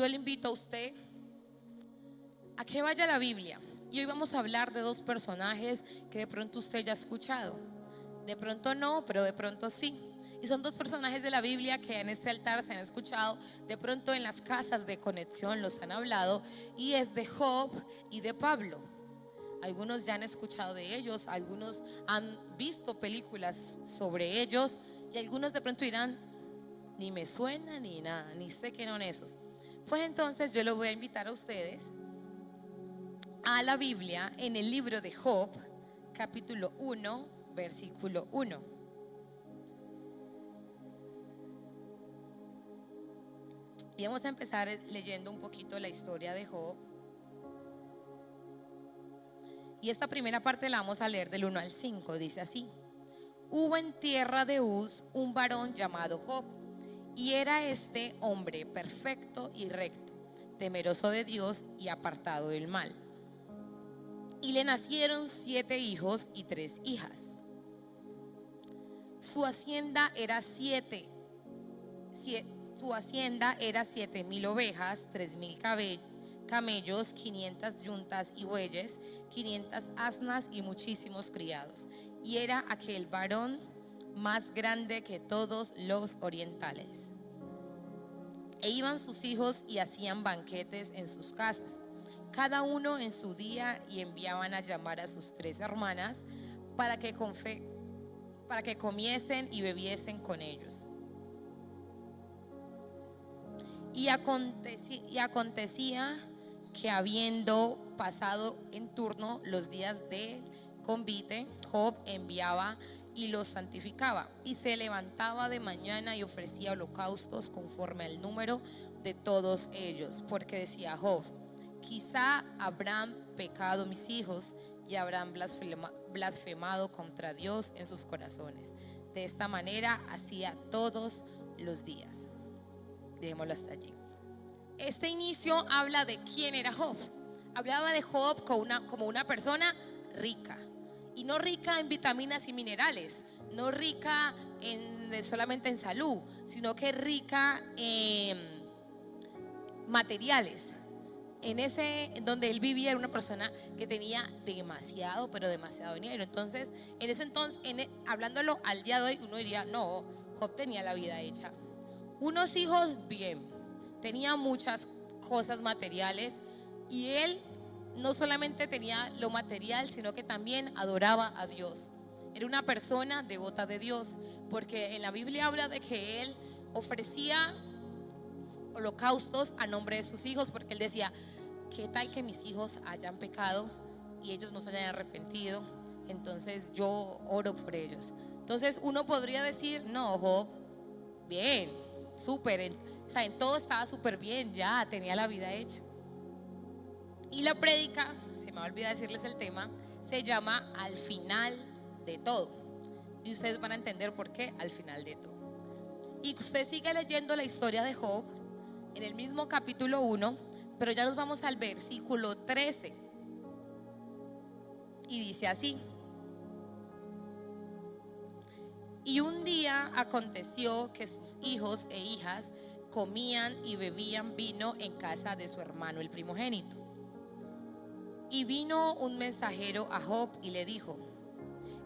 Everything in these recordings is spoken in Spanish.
Yo le invito a usted a que vaya a la Biblia. Y hoy vamos a hablar de dos personajes que de pronto usted ya ha escuchado. De pronto no, pero de pronto sí. Y son dos personajes de la Biblia que en este altar se han escuchado. De pronto en las casas de conexión los han hablado. Y es de Job y de Pablo. Algunos ya han escuchado de ellos, algunos han visto películas sobre ellos. Y algunos de pronto dirán, ni me suena ni nada, ni sé quién son esos. Pues entonces yo lo voy a invitar a ustedes a la Biblia en el libro de Job, capítulo 1, versículo 1. Y vamos a empezar leyendo un poquito la historia de Job. Y esta primera parte la vamos a leer del 1 al 5. Dice así: Hubo en tierra de Uz un varón llamado Job, y era este hombre perfecto y recto, temeroso de Dios y apartado del mal. Y le nacieron 7 hijos y 3 hijas. Su hacienda era 7,000 ovejas, 3,000 camellos, 500 yuntas y bueyes, 500 asnas y muchísimos criados. Y era aquel varón más grande que todos los orientales. E iban sus hijos y hacían banquetes en sus casas, cada uno en su día, y enviaban a llamar a sus 3 hermanas para que comiesen y bebiesen con ellos. Y acontecía que, habiendo pasado en turno los días de convite, Job enviaba y los santificaba, y se levantaba de mañana y ofrecía holocaustos conforme al número de todos ellos, porque decía Job: quizá habrán pecado mis hijos y habrán blasfemado contra Dios en sus corazones. De esta manera hacía todos los días. Dejémoslo hasta allí. Este inicio habla de quién era Job. Hablaba de Job como una persona rica. Y no rica en vitaminas y minerales, no rica solamente en salud, sino que rica en materiales. En donde él vivía, era una persona que tenía demasiado, pero demasiado dinero. Entonces, en ese entonces, hablándolo al día de hoy, uno diría, no, Job tenía la vida hecha. Unos hijos, bien, tenía muchas cosas materiales, y él no solamente tenía lo material, sino que también adoraba a Dios. Era una persona devota de Dios, porque en la Biblia habla de que él ofrecía holocaustos a nombre de sus hijos, porque él decía: ¿qué tal que mis hijos hayan pecado y ellos no se hayan arrepentido? Entonces yo oro por ellos. Entonces uno podría decir, no, Job, bien, súper, o sea, en todo estaba súper bien, ya tenía la vida hecha. Y la prédica, se me va a olvidar decirles el tema, se llama Al final de todo. Y ustedes van a entender por qué al final de todo. Y usted sigue leyendo la historia de Job en el mismo capítulo 1, pero ya nos vamos al versículo 13. Y dice así: Y un día aconteció que sus hijos e hijas comían y bebían vino en casa de su hermano el primogénito. Y vino un mensajero a Job y le dijo: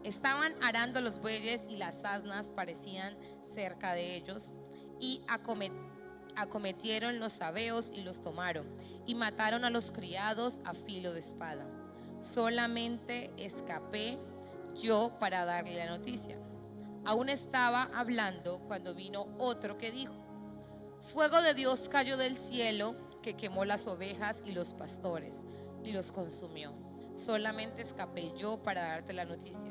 estaban arando los bueyes y las asnas parecían cerca de ellos, y acometieron los sabeos y los tomaron, y mataron a los criados a filo de espada. Solamente escapé yo para darle la noticia. Aún estaba hablando cuando vino otro que dijo: fuego de Dios cayó del cielo, que quemó las ovejas y los pastores y los consumió. Solamente escapé yo para darte la noticia.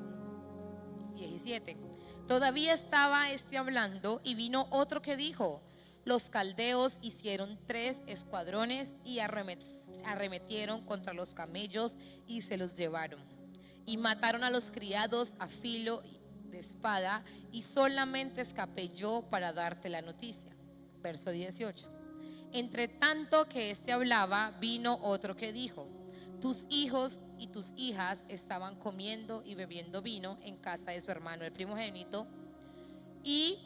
17. Todavía estaba hablando, y vino otro que dijo: los caldeos hicieron 3 escuadrones y arremetieron contra los camellos y se los llevaron, y mataron a los criados a filo de espada, y solamente escapé yo para darte la noticia. Verso 18. Entre tanto que hablaba, vino otro que dijo: tus hijos y tus hijas estaban comiendo y bebiendo vino en casa de su hermano el primogénito, y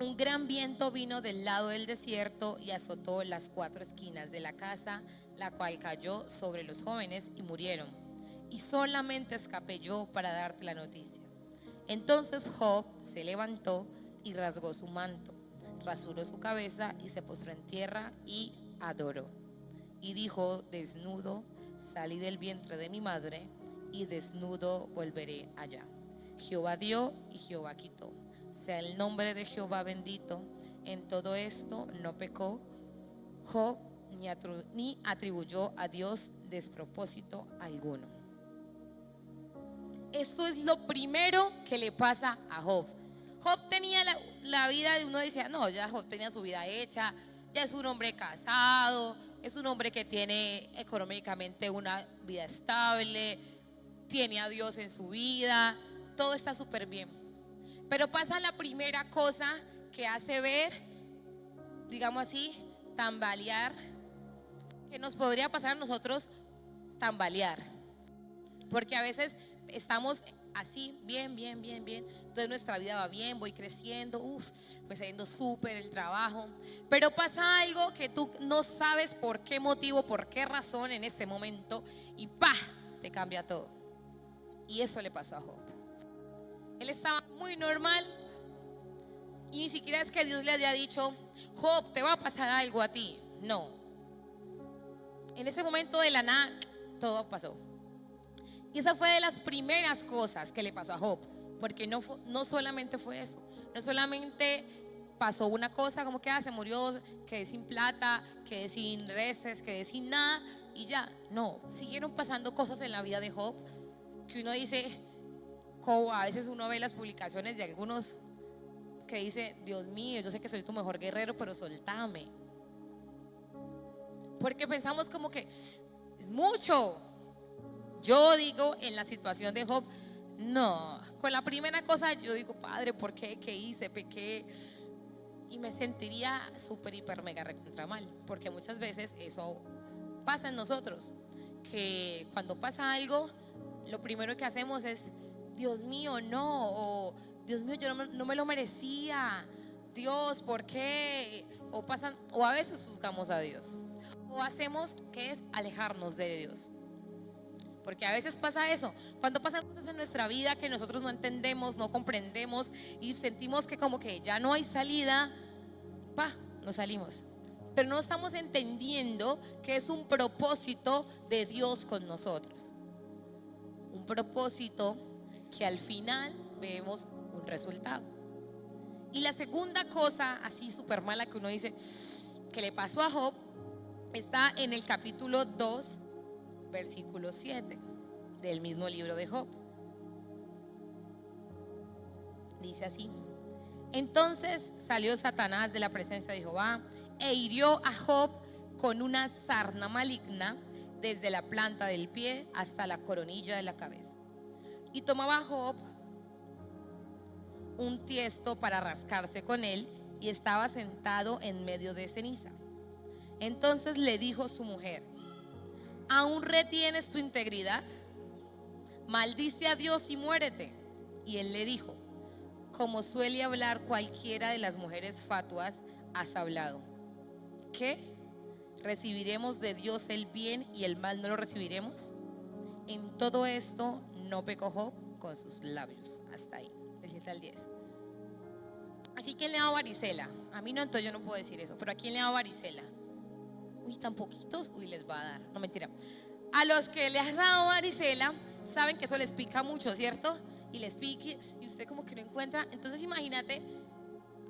Un gran viento vino del lado del desierto y azotó las 4 esquinas de la casa, la cual cayó sobre los jóvenes y murieron. Y solamente escapé yo para darte la noticia. Entonces Job se levantó y rasgó su manto, rasuró su cabeza y se postró en tierra y adoró. Y dijo: desnudo salí del vientre de mi madre, y desnudo volveré allá. Jehová dio y Jehová quitó. Sea el nombre de Jehová bendito. En todo esto no pecó Job, ni atribuyó a Dios despropósito alguno. Esto es lo primero que le pasa a Job. Job tenía la vida de uno, decía, no, ya Job tenía su vida hecha, ya es un hombre casado, es un hombre que tiene económicamente una vida estable, tiene a Dios en su vida, todo está súper bien. Pero pasa la primera cosa que hace ver, digamos así, tambalear, que nos podría pasar a nosotros tambalear. Porque a veces estamos así, bien. Entonces nuestra vida va bien, voy creciendo, pues yendo súper el trabajo. Pero pasa algo que tú no sabes por qué motivo, por qué razón en ese momento, y ¡pah!, te cambia todo. Y eso le pasó a Job. Él estaba muy normal y ni siquiera es que Dios le haya dicho: Job, te va a pasar algo a ti. No. En ese momento de la nada, todo pasó. Y esa fue de las primeras cosas que le pasó a Job, porque no solamente fue eso, no solamente pasó una cosa como que se murió, quedé sin plata, quedé sin reses, quedé sin nada y ya. No, siguieron pasando cosas en la vida de Job que uno dice, como a veces uno ve las publicaciones de algunos que dice: Dios mío, yo sé que soy tu mejor guerrero, pero soltame. Porque pensamos como que es mucho. Yo digo, en la situación de Job, no, con la primera cosa yo digo: Padre, ¿por qué? ¿Qué hice? Pequé. Y me sentiría súper, hiper, mega recontra mal. Porque muchas veces eso pasa en nosotros, que cuando pasa algo, lo primero que hacemos es: Dios mío, no, o Dios mío, yo no me lo merecía. Dios, ¿por qué? O a veces juzgamos a Dios, o hacemos que es alejarnos de Dios. Porque a veces pasa eso, cuando pasan cosas en nuestra vida que nosotros no entendemos, no comprendemos y sentimos que como que ya no hay salida, nos salimos. Pero no estamos entendiendo que es un propósito de Dios con nosotros. Un propósito que al final vemos un resultado. Y la segunda cosa así súper mala que uno dice que le pasó a Job está en el capítulo 2, versículo 7 del mismo libro de Job. Dice así: entonces salió Satanás de la presencia de Jehová e hirió a Job con una sarna maligna desde la planta del pie hasta la coronilla de la cabeza. Y tomaba Job un tiesto para rascarse con él y estaba sentado en medio de ceniza. Entonces le dijo su mujer: ¿aún retienes tu integridad? Maldice a Dios y muérete. Y él le dijo: como suele hablar cualquiera de las mujeres fatuas, has hablado. ¿Qué? ¿Recibiremos de Dios el bien y el mal no lo recibiremos? En todo esto no pecó Job con sus labios. Hasta ahí, del 7 al 10. ¿Aquí quién le da varicela? A mí no, entonces yo no puedo decir eso. Pero ¿a quién le da varicela? Uy, tan poquitos. Uy, les va a dar. No, mentira. A los que les ha dado varicela, saben que eso les pica mucho, ¿cierto? Y les pique y usted como que no encuentra. Entonces imagínate,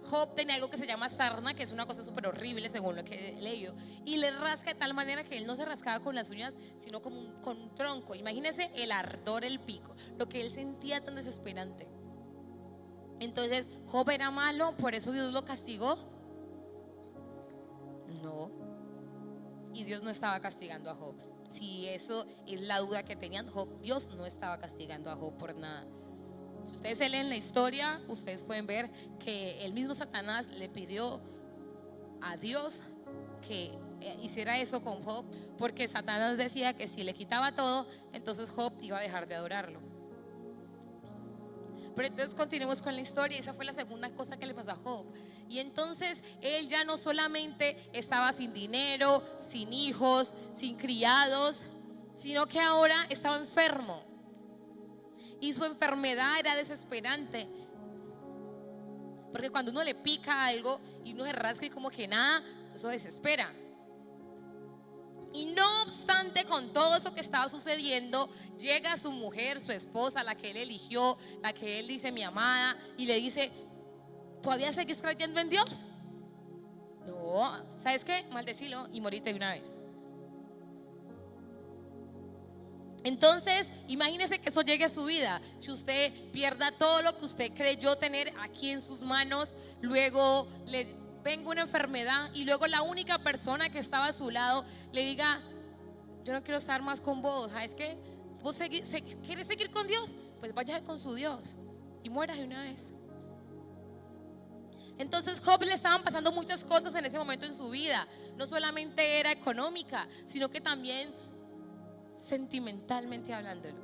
Job tenía algo que se llama sarna, que es una cosa súper horrible según lo que he leído, y le rasca de tal manera que él no se rascaba con las uñas, sino con un tronco. Imagínese el ardor, el pico, lo que él sentía tan desesperante. Entonces, ¿Job era malo? ¿Por eso Dios lo castigó? No. Y Dios no estaba castigando a Job. Si eso es la duda que tenían, Dios no estaba castigando a Job por nada. Si ustedes se leen la historia, ustedes pueden ver que el mismo Satanás le pidió a Dios que hiciera eso con Job, porque Satanás decía que si le quitaba todo, entonces Job iba a dejar de adorarlo. Pero entonces continuemos con la historia. Esa fue la segunda cosa que le pasó a Job. Y entonces él ya no solamente estaba sin dinero, sin hijos, sin criados, sino que ahora estaba enfermo. Y su enfermedad era desesperante. Porque cuando uno le pica algo y uno se rasca y como que nada, eso desespera. Y no obstante, con todo eso que estaba sucediendo, llega su mujer, su esposa, la que él eligió, la que él dice mi amada, y le dice: ¿todavía seguís creyendo en Dios? No, ¿sabes qué? Maldecilo y morite de una vez. Entonces, imagínese que eso llegue a su vida, que usted pierda todo lo que usted creyó tener aquí en sus manos, luego le venga una enfermedad y luego la única persona que estaba a su lado le diga: yo no quiero estar más con vos. ¿Sabes qué? ¿Vos quieres seguir con Dios? Pues vaya con su Dios y muera de una vez. Entonces Job le estaban pasando muchas cosas en ese momento en su vida. No solamente era económica, sino que también sentimentalmente hablándolo.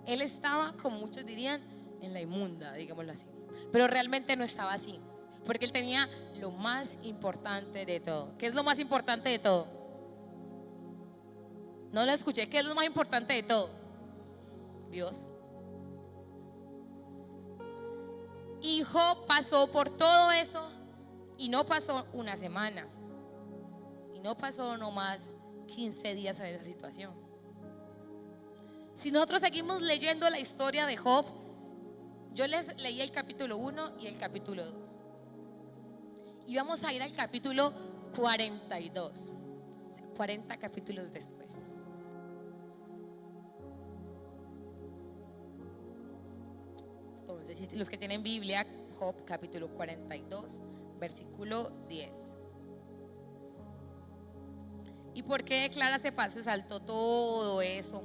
Él estaba, como muchos dirían, en la inmunda, digámoslo así. Pero realmente no estaba así, porque él tenía lo más importante de todo. ¿Qué es lo más importante de todo? No lo escuché. ¿Qué es lo más importante de todo? Dios. Y Job pasó por todo eso, y no pasó una semana, y no pasó nomás 15 días en esa situación. Si nosotros seguimos leyendo la historia de Job, yo les leí el capítulo 1 y el capítulo 2, y vamos a ir al capítulo 42, o sea, 40 capítulos después. Entonces, los que tienen Biblia, Job capítulo 42, versículo 10. ¿Y por qué Clara se saltó todo eso?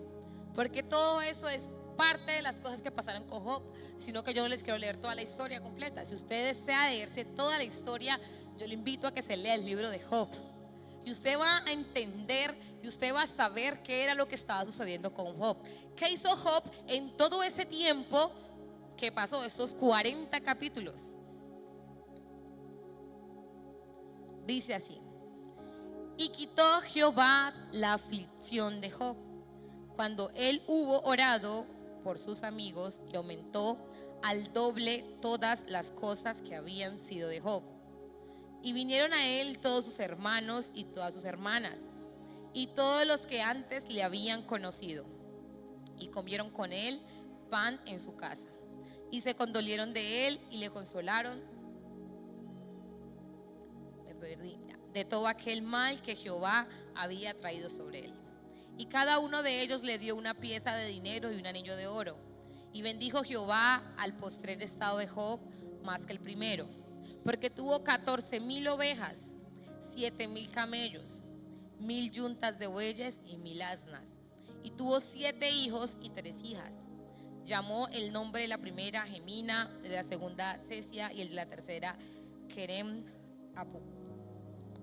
Porque todo eso es parte de las cosas que pasaron con Job, sino que yo no les quiero leer toda la historia completa. Si usted desea leerse toda la historia, yo le invito a que se lea el libro de Job, y usted va a entender y usted va a saber qué era lo que estaba sucediendo con Job. ¿Qué hizo Job en todo ese tiempo que pasó, estos 40 capítulos? Dice así: y quitó Jehová la aflicción de Job cuando él hubo orado por sus amigos, y aumentó al doble todas las cosas que habían sido de Job. Y vinieron a él todos sus hermanos y todas sus hermanas, y todos los que antes le habían conocido, y comieron con él pan en su casa, y se condolieron de él y le consolaron. Me perdí. De todo aquel mal que Jehová había traído sobre él. Y cada uno de ellos le dio una pieza de dinero y un anillo de oro. Y bendijo Jehová al postrer estado de Job más que el primero, porque tuvo 14,000 ovejas, 7,000 camellos, 1,000 yuntas de bueyes y 1,000 asnas. Y tuvo 7 hijos y 3 hijas. Llamó el nombre de la primera Gemina, de la segunda Cesia, y el de la tercera Kerem Apu.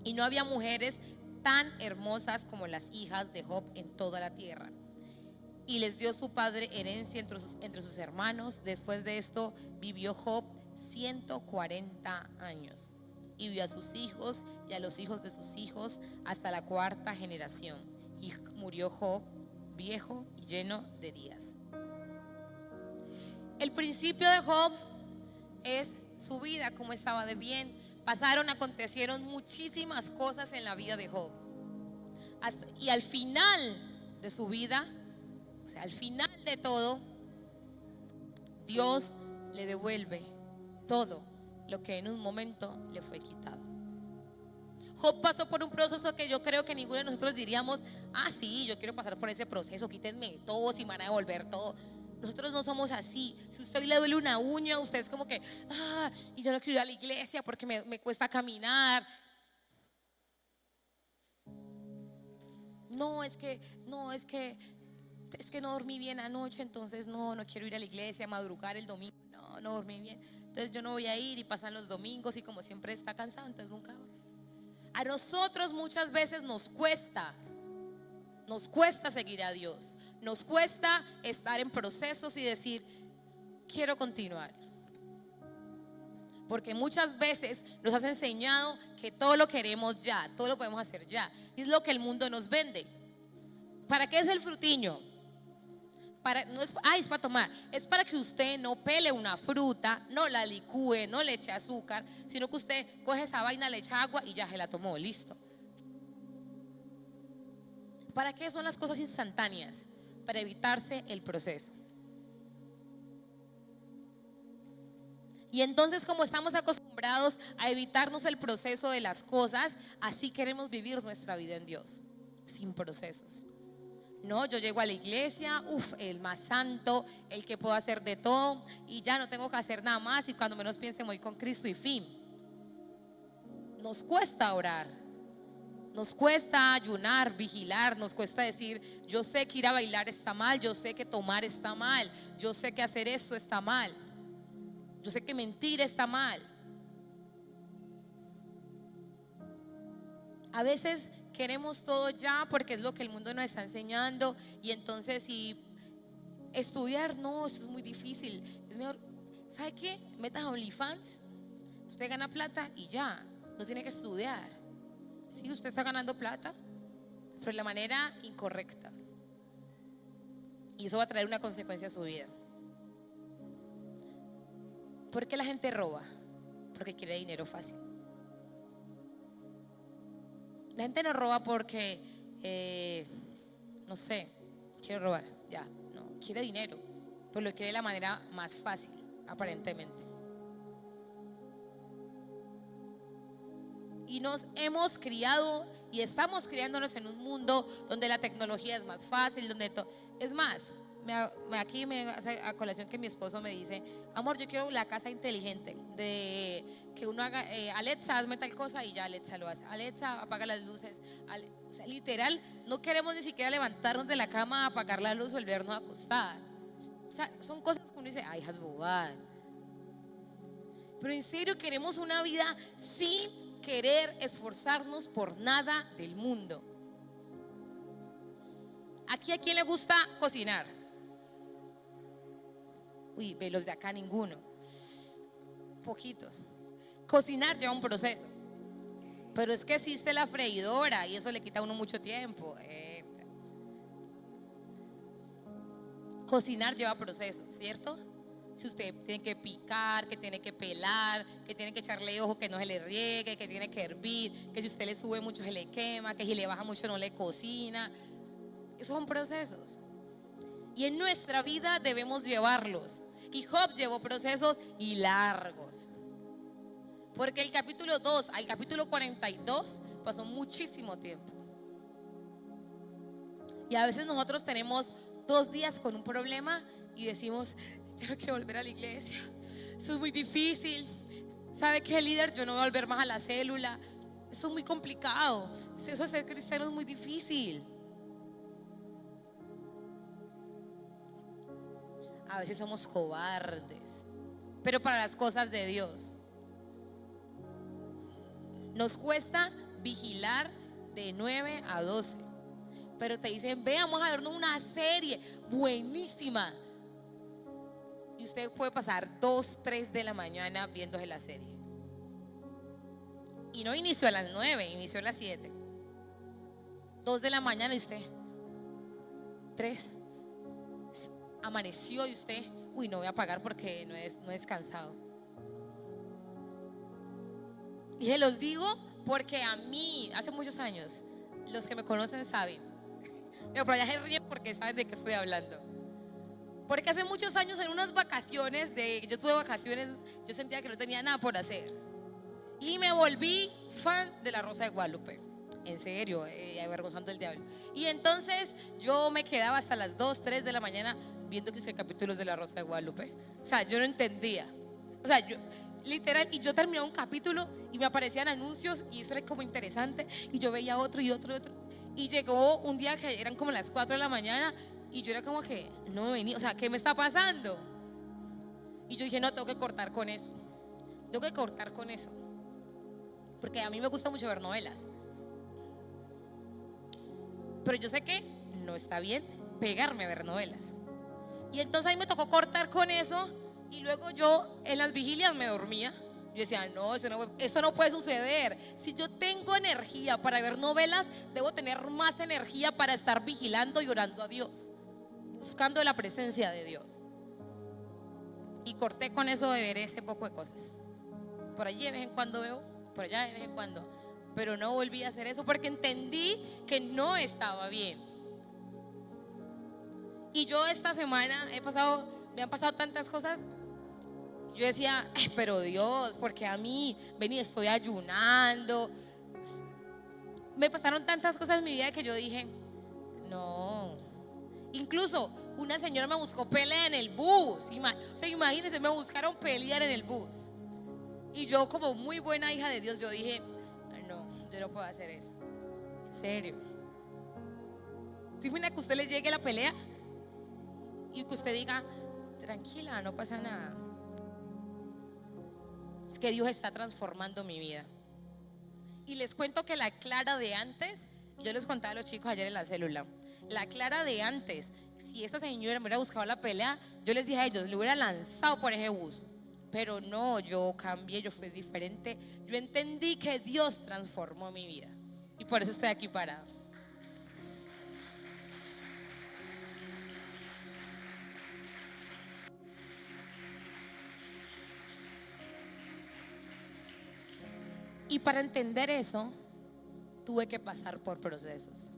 Y no había mujeres tan hermosas como las hijas de Job en toda la tierra. Y les dio su padre herencia entre sus hermanos. Después de esto vivió Job 140 años, y vio a sus hijos y a los hijos de sus hijos hasta la 4ª generación. Y murió Job viejo y lleno de días. El principio de Job es su vida, como estaba de bien. Acontecieron muchísimas cosas en la vida de Job. Y al final de su vida, o sea, al final de todo, Dios le devuelve todo lo que en un momento le fue quitado. Job pasó por un proceso que yo creo que ninguno de nosotros diríamos: ah, sí, yo quiero pasar por ese proceso, quítenme todo si me van a devolver todo. Nosotros no somos así. Si usted le duele una uña, usted es como que: y yo no quiero ir a la iglesia porque me cuesta caminar. Es que no dormí bien anoche, entonces no quiero ir a la iglesia, madrugar el domingo, no dormí bien, entonces yo no voy a ir. Y pasan los domingos y como siempre está cansado, entonces nunca va. A nosotros muchas veces nos cuesta seguir a Dios, nos cuesta estar en procesos y decir: quiero continuar. Porque muchas veces nos has enseñado que todo lo queremos ya, todo lo podemos hacer ya. Y es lo que el mundo nos vende. ¿Para qué es el frutiño? No es, es para tomar. Es para que usted no pele una fruta, no la licúe, no le eche azúcar, sino que usted coge esa vaina, le echa agua y ya se la tomó, listo. ¿Para qué son las cosas instantáneas? Para evitarse el proceso. Y entonces, como estamos acostumbrados a evitarnos el proceso de las cosas, así queremos vivir nuestra vida en Dios, sin procesos. No, yo llego a la iglesia, el más santo, el que puedo hacer de todo, y ya no tengo que hacer nada más, y cuando menos piense voy con Cristo y fin. Nos cuesta orar, nos cuesta ayunar, vigilar, nos cuesta decir, yo sé que ir a bailar está mal, yo sé que tomar está mal, yo sé que hacer esto está mal, yo sé que mentir está mal. A veces queremos todo ya porque es lo que el mundo nos está enseñando, y entonces si estudiar, no, eso es muy difícil, es mejor, ¿sabe qué? Metas a OnlyFans, usted gana plata y ya, no tiene que estudiar. Sí, usted está ganando plata, pero de la manera incorrecta, y eso va a traer una consecuencia a su vida. ¿Por qué la gente roba? Porque quiere dinero fácil. La gente no roba porque, no sé, quiero robar, ya, no, quiere dinero, pero lo quiere de la manera más fácil, aparentemente. Y nos hemos criado y estamos criándonos en un mundo donde la tecnología es más fácil, donde es más, aquí me hace a colación que mi esposo me dice, amor, yo quiero la casa inteligente, de que uno haga, Alexa, hazme tal cosa, y ya Alexa lo hace. Alexa, apaga las luces. O sea, literal, no queremos ni siquiera levantarnos de la cama, apagar la luz, volvernos a acostar. O sea, son cosas que uno dice, ay, hijas bobadas. Pero en serio queremos una vida sin querer esforzarnos por nada del mundo. Aquí, ¿a quién le gusta cocinar? Uy, ve, los de acá ninguno. Poquitos. Cocinar lleva un proceso, pero es que existe la freidora y eso le quita a uno mucho tiempo. Cocinar lleva procesos, ¿cierto? Si usted tiene que picar, que tiene que pelar, que tiene que echarle ojo que no se le riegue, que tiene que hervir, que si usted le sube mucho se le quema, que si le baja mucho no le cocina. Esos son procesos. Y en nuestra vida debemos llevarlos. Y Job llevó procesos y largos. Porque el capítulo 2 al capítulo 42 pasó muchísimo tiempo. Y a veces nosotros tenemos 2 días con un problema y decimos, ya no quiero volver a la iglesia, eso es muy difícil. ¿Sabe qué, líder? Yo no voy a volver más a la célula, eso es muy complicado, eso de ser cristiano es muy difícil. A veces somos cobardes, pero para las cosas de Dios nos cuesta vigilar de 9 a 12. Pero te dicen, ve, vamos a vernos una serie buenísima. Y usted puede pasar 2, 3 de la mañana viéndose la serie. Y no inició a las 9, inició a las 7. 2 de la mañana y usted 3. Amaneció y usted, uy, no voy a pagar porque no es cansado. Y se los digo porque a mí, hace muchos años, los que me conocen saben, pero allá se ríen porque saben de qué estoy hablando. Porque hace muchos años, en unas vacaciones, yo tuve vacaciones, yo sentía que no tenía nada por hacer. Y me volví fan de La Rosa de Guadalupe. En serio, avergonzando el diablo. Y entonces yo me quedaba hasta las 2, 3 de la mañana viendo que capítulos de La Rosa de Guadalupe. O sea, yo no entendía. O sea, yo literal, y yo terminaba un capítulo y me aparecían anuncios y eso era como interesante, y yo veía otro y otro y otro. Y llegó un día que eran como las 4 de la mañana y yo era como que no venía, o sea, ¿qué me está pasando? Y yo dije, no, tengo que cortar con eso. Tengo que cortar con eso. Porque a mí me gusta mucho ver novelas. Pero yo sé que no está bien pegarme a ver novelas. Y entonces a mí me tocó cortar con eso Y luego yo en las vigilias me dormía. Yo decía, no, eso no puede suceder. Si yo tengo energía para ver novelas, debo tener más energía para estar vigilando y orando a Dios, buscando la presencia de Dios. Y corté con eso de ver ese poco de cosas. Por allí de vez en cuando veo, por allá de vez en cuando. Pero no volví a hacer eso porque entendí que no estaba bien. Y yo esta semana me han pasado tantas cosas. Yo decía, pero Dios, porque a mí, vení, estoy ayunando. Me pasaron tantas cosas en mi vida que yo dije, no. Incluso una señora me buscó pelea en el bus. O sea, imagínense, me buscaron pelear en el bus. Y yo, como muy buena hija de Dios, yo dije, no, yo no puedo hacer eso. En serio. ¿Se imagina que usted le llegue la pelea y que usted diga, tranquila, no pasa nada? Es que Dios está transformando mi vida. Y les cuento que la Clara de antes, yo les contaba a los chicos ayer en la célula, la Clara de antes, si esta señora me hubiera buscado la pelea, yo les dije a ellos, le hubiera lanzado por ese bus. Pero no, yo cambié, yo fui diferente. Yo entendí que Dios transformó mi vida. Y por eso estoy aquí parado. Y para entender eso, tuve que pasar por procesos.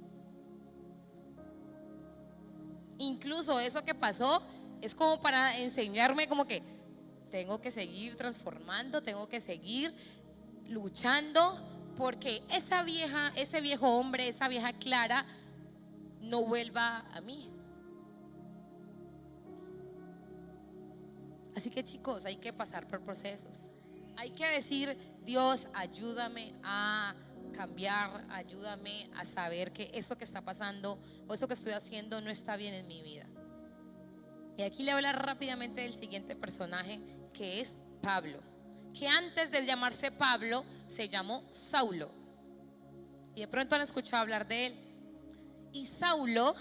Incluso eso que pasó es como para enseñarme como que tengo que seguir transformando, tengo que seguir luchando, porque ese viejo hombre, esa vieja Clara no vuelva a mí. Así que chicos, hay que pasar por procesos. Hay que decir, Dios, ayúdame a cambiar, ayúdame a saber que eso que está pasando o eso que estoy haciendo no está bien en mi vida. Y aquí le voy a hablar rápidamente del siguiente personaje, que es Pablo, que antes de llamarse Pablo se llamó Saulo. Y de pronto han escuchado hablar de él. Y Saulo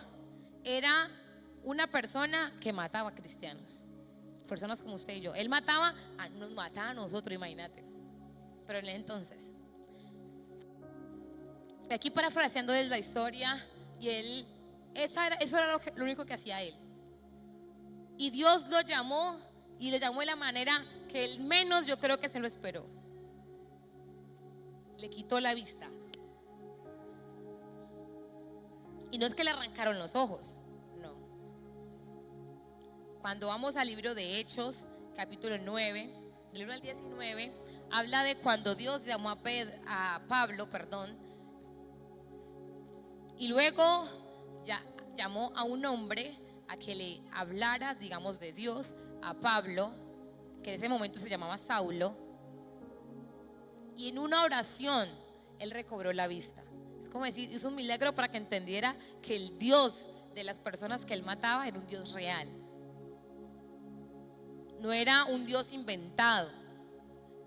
era una persona que mataba cristianos, personas como usted y yo. Él nos mataba a nosotros, imagínate. Pero en ese entonces, aquí parafraseando de la historia, y eso era lo único que hacía él. Y Dios lo llamó, y lo llamó de la manera que él menos, yo creo que se lo esperó. Le quitó la vista. Y no es que le arrancaron los ojos, no. Cuando vamos al libro de Hechos, capítulo 9, del 1 al 19, habla de cuando Dios llamó a Pablo, y luego ya llamó a un hombre a que le hablara, digamos, de Dios, a Pablo, que en ese momento se llamaba Saulo, y en una oración él recobró la vista. Es como decir, hizo un milagro para que entendiera que el Dios de las personas que él mataba era un Dios real. No era un Dios inventado.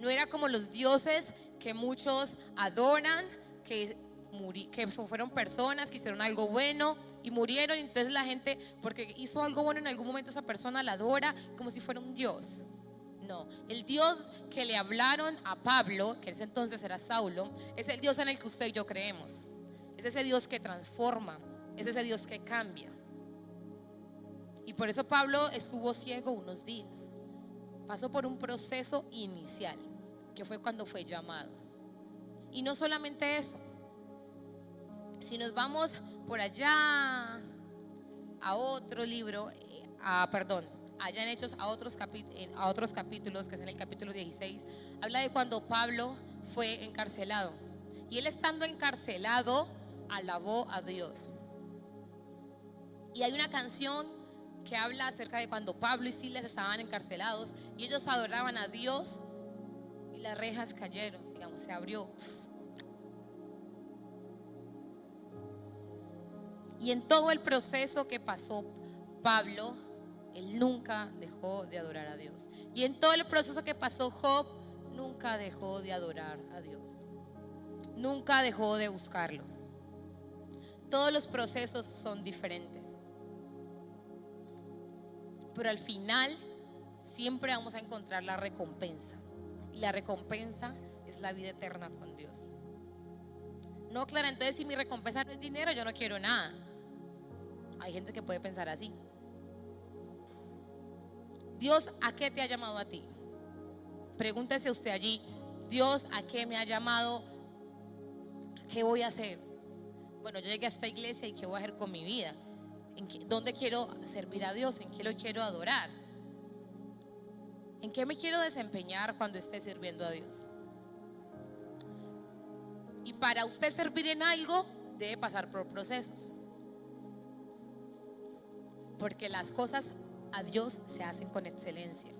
No era como los dioses que muchos adoran, que fueron personas que hicieron algo bueno y murieron. Y entonces la gente, porque hizo algo bueno en algún momento, esa persona la adora como si fuera un Dios. No, el Dios que le hablaron a Pablo, que en ese entonces era Saulo, es el Dios en el que usted y yo creemos. Es ese Dios que transforma, es ese Dios que cambia. Y por eso Pablo estuvo ciego unos días. Pasó por un proceso inicial, que fue cuando fue llamado. Y no solamente eso, si nos vamos por allá a otro libro, allá en Hechos, a otros capítulos, que es en el capítulo 16, habla de cuando Pablo fue encarcelado. Y él, estando encarcelado, alabó a Dios. Y hay una canción que habla acerca de cuando Pablo y Silas estaban encarcelados y ellos adoraban a Dios y las rejas cayeron, digamos, se abrió. Y en todo el proceso que pasó Pablo, él nunca dejó de adorar a Dios. Y en todo el proceso que pasó Job, nunca dejó de adorar a Dios. Nunca dejó de buscarlo. Todos los procesos son diferentes, pero al final siempre vamos a encontrar la recompensa. Y la recompensa es la vida eterna con Dios. No, Clara, entonces si mi recompensa no es dinero, yo no quiero nada. Hay gente que puede pensar así. Dios, ¿a qué te ha llamado a ti? Pregúntese usted allí, Dios, ¿a qué me ha llamado? ¿Qué voy a hacer? Bueno, yo llegué a esta iglesia y ¿qué voy a hacer con mi vida? ¿Dónde quiero servir a Dios? ¿En qué lo quiero adorar? ¿En qué me quiero desempeñar cuando esté sirviendo a Dios? Y para usted servir en algo, debe pasar por procesos. Porque las cosas a Dios se hacen con excelencia.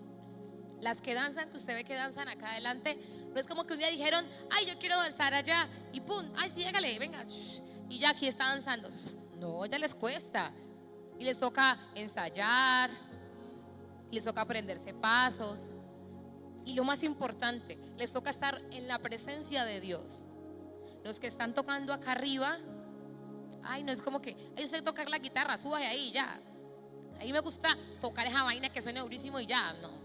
Las que danzan, que usted ve que danzan acá adelante, no es como que un día dijeron, ay, yo quiero danzar allá, y pum, ay, sí, hágale, venga, y ya aquí está danzando. No, ya les cuesta. Y les toca ensayar, y les toca aprenderse pasos. Y lo más importante, les toca estar en la presencia de Dios. Los que están tocando acá arriba, ay, no es como que, ay, usted tocar la guitarra, súbase ahí, ya. Ahí me gusta tocar esa vaina que suene durísimo y ya, no.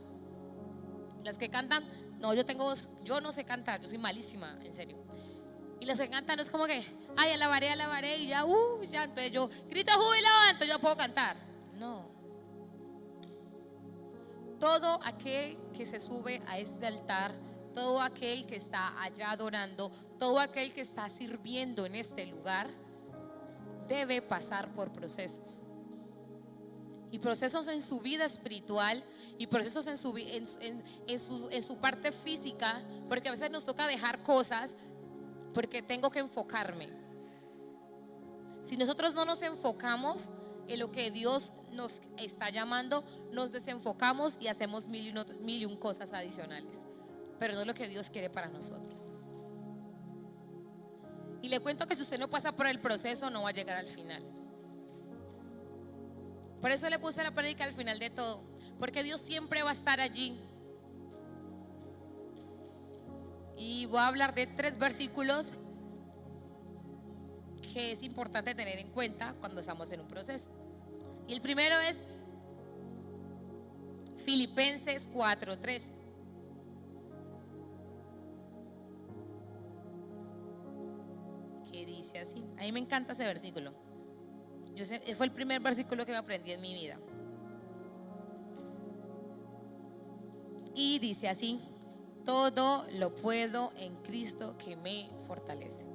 Las que cantan, no, yo no sé cantar, yo soy malísima, en serio. Y las que cantan no es como que, ay, alabaré y ya, ya, entonces yo grito jubilado, entonces yo puedo cantar. No. Todo aquel que se sube a este altar, todo aquel que está allá adorando, todo aquel que está sirviendo en este lugar, debe pasar por procesos. Y procesos en su vida espiritual, y procesos en su parte física, porque a veces nos toca dejar cosas porque tengo que enfocarme. Si nosotros no nos enfocamos en lo que Dios nos está llamando, nos desenfocamos y hacemos mil y un cosas adicionales, pero no es lo que Dios quiere para nosotros. Y le cuento que si usted no pasa por el proceso, no va a llegar al final. Por eso le puse la prédica al final de todo, porque Dios siempre va a estar allí. Y voy a hablar de 3 versículos que es importante tener en cuenta cuando estamos en un proceso. Y el primero es Filipenses 4:13. Que dice así. A mí me encanta ese versículo. Fue el primer versículo que me aprendí en mi vida. Y dice así: todo lo puedo en Cristo que me fortalece.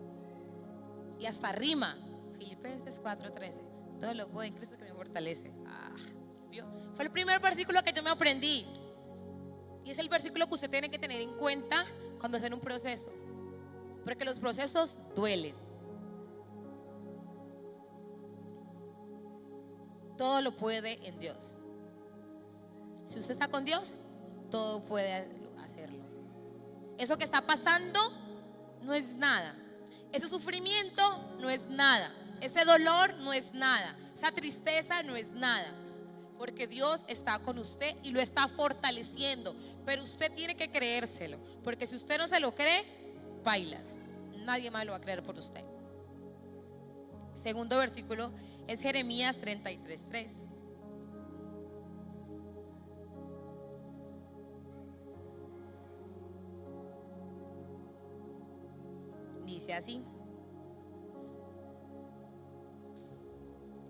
Y hasta rima. Filipenses 4:13. Todo lo puedo en Cristo que me fortalece. ¿Vio? Fue el primer versículo que yo me aprendí. Y es el versículo que usted tiene que tener en cuenta cuando está en un proceso. Porque los procesos duelen. Todo lo puede en Dios. Si usted está con Dios, todo puede hacerlo. Eso que está pasando no es nada. Ese sufrimiento no es nada. Ese dolor no es nada. Esa tristeza no es nada. Porque Dios está con usted y lo está fortaleciendo. Pero usted tiene que creérselo. Porque si usted no se lo cree, bailas. Nadie más lo va a creer por usted. Segundo versículo es Jeremías 33:3. Dice así: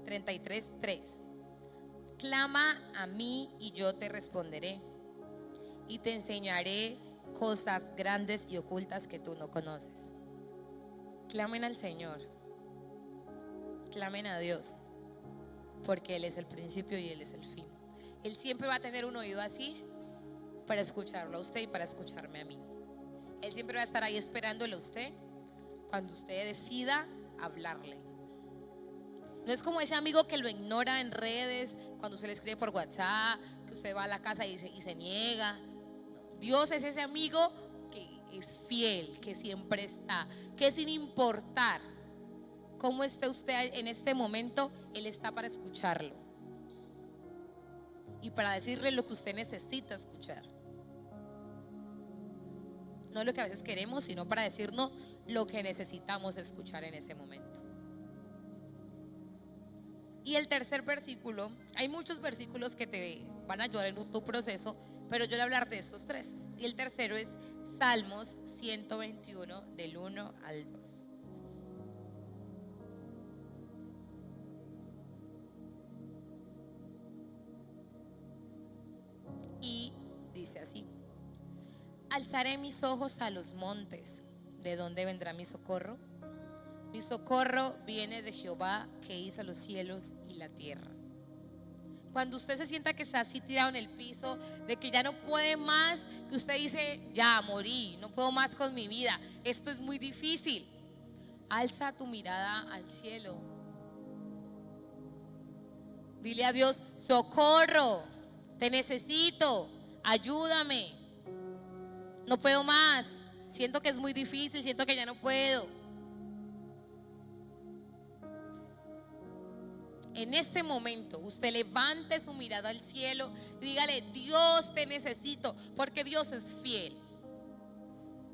33:3. Clama a mí y yo te responderé y te enseñaré cosas grandes y ocultas que tú no conoces. Clamen al Señor. Clamen a Dios, porque Él es el principio y Él es el fin. Él siempre va a tener un oído así para escucharlo a usted y para escucharme a mí. Él siempre va a estar ahí esperándole a usted cuando usted decida hablarle. No es como ese amigo que lo ignora en redes, cuando usted le escribe por WhatsApp, que usted va a la casa y se niega. Dios es ese amigo que es fiel, que siempre está, que sin importar cómo esté usted en este momento, Él está para escucharlo y para decirle lo que usted necesita escuchar. No lo que a veces queremos, sino para decirnos lo que necesitamos escuchar en ese momento. Y el tercer versículo, hay muchos versículos que te van a ayudar en tu proceso, Pero yo le voy a hablar de estos tres. Y el tercero es Salmos 121 del 1 al 2. Y dice así: alzaré mis ojos a los montes. ¿De dónde vendrá mi socorro? Mi socorro viene de Jehová, que hizo los cielos y la tierra. Cuando usted se sienta que está así tirado en el piso, de que ya no puede más, que usted dice, ya morí, no puedo más con mi vida, esto es muy difícil, alza tu mirada al cielo. Dile a Dios: socorro, te necesito, ayúdame, no puedo más, siento que es muy difícil, siento que ya no puedo. En este momento usted levante su mirada al cielo y dígale: Dios, te necesito, porque Dios es fiel.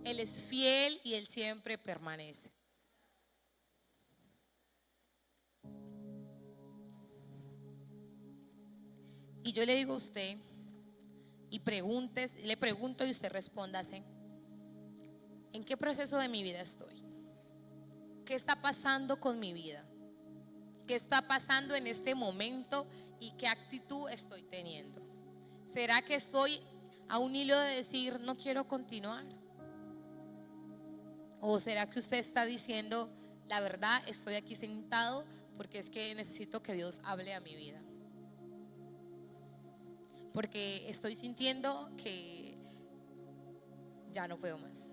Él es fiel y Él siempre permanece. Y yo le digo a usted, y le pregunto y usted respóndase: ¿en qué proceso de mi vida estoy? ¿Qué está pasando con mi vida? ¿Qué está pasando en este momento y qué actitud estoy teniendo? ¿Será que estoy a un hilo de decir no quiero continuar? ¿O será que usted está diciendo la verdad, estoy aquí sentado porque es que necesito que Dios hable a mi vida? Porque estoy sintiendo que ya no puedo más.